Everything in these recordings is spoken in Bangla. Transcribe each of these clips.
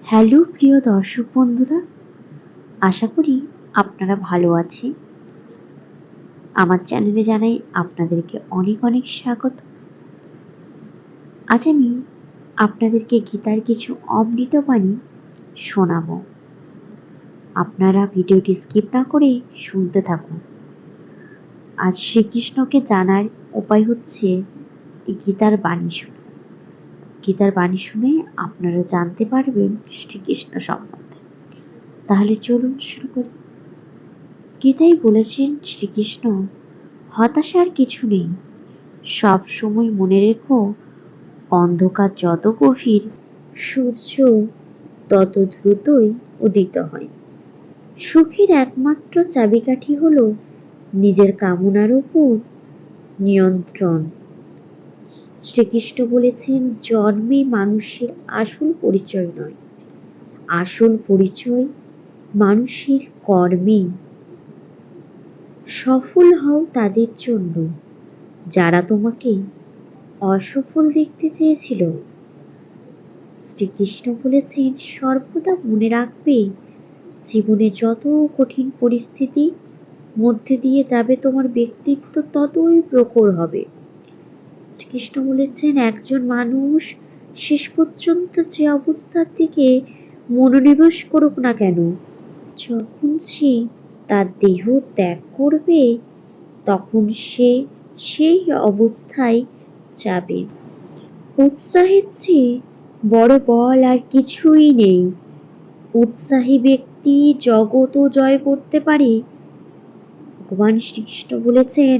হ্যালো প্রিয় দর্শক বন্ধুরা, আশা করি আপনারা ভালো আছেন। আমার চ্যানেলে জানাই আপনাদেরকে অনেক অনেক স্বাগত। আজ আমি আপনাদেরকে গীতার কিছু অমৃতবাণী শোনাবো। আপনারা ভিডিওটি স্কিপ না করে শুনতে থাকুন। আজ শ্রীকৃষ্ণকে জানার উপায় হচ্ছে গীতার বাণী শুনে। গীতার বাণী শুনে আপনারা জানতে পারবেন শ্রীকৃষ্ণ সম্বন্ধে। তাহলে চলুন শুরু করি। গীতায় বলেছেন শ্রীকৃষ্ণ, হতাশার কিছু নেই। সব সময় মনে রেখো, অন্ধকার যত গভীর, সূর্য তত দ্রুতই উদিত হয়। সুখের একমাত্র চাবিকাঠি হলো নিজের কামনার উপর নিয়ন্ত্রণ। শ্রীকৃষ্ণ বলেছেন, জন্মে মানুষের আসল পরিচয় নয়, আসল পরিচয় মানুষের কর্মেই। সফল হও তাদের জন্য যারা তোমাকে অসফল দেখতে চেয়েছিল। শ্রীকৃষ্ণ বলেছেন, সর্বদা মনে রাখবে, জীবনে যত কঠিন পরিস্থিতি মধ্যে দিয়ে যাবে তোমার ব্যক্তিত্ব ততই প্রখর হবে। শ্রীকৃষ্ণ বলেছেন, একজন মানুষ শেষ পর্যন্ত যে অবস্থার দিকে মনোনিবেশ করুক না কেন, যখন সে তার দেহ ত্যাগ করবে তখন সে সেই অবস্থায় যাবে। উৎসাহের চেয়ে বড় বল আর কিছুই নেই। উৎসাহী ব্যক্তি জগৎও জয় করতে পারে। ভগবান শ্রীকৃষ্ণ বলেছেন,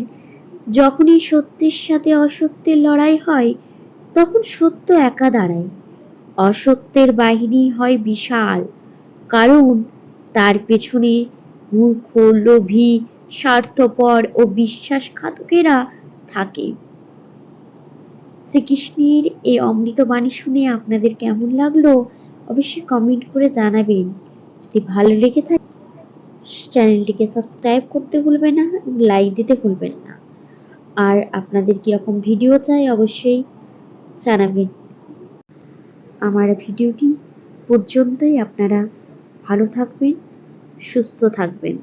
যখনই সত্যের সাথে অসত্যের লড়াই হয় তখন সত্য একা দাঁড়ায়। অসত্যের বাহিনী হয় বিশাল, কারণ তার পেছনে মূর্খ, লোভী, স্বার্থপর ও বিশ্বাসঘাতকেরা থাকে। শ্রীকৃষ্ণের এই অমৃত বাণী শুনে আপনাদের কেমন লাগলো অবশ্যই কমেন্ট করে জানাবেন। যদি ভালো লেগে থাকে চ্যানেলটিকে সাবস্ক্রাইব করতে ভুলবেন না, লাইক দিতে ভুলবেন না। আর আপনাদের কিরকম ভিডিও চাই অবশ্যই জানাবেন। আমার ভিডিওটি পর্যন্তই। আপনারা ভালো থাকবেন, সুস্থ থাকবেন।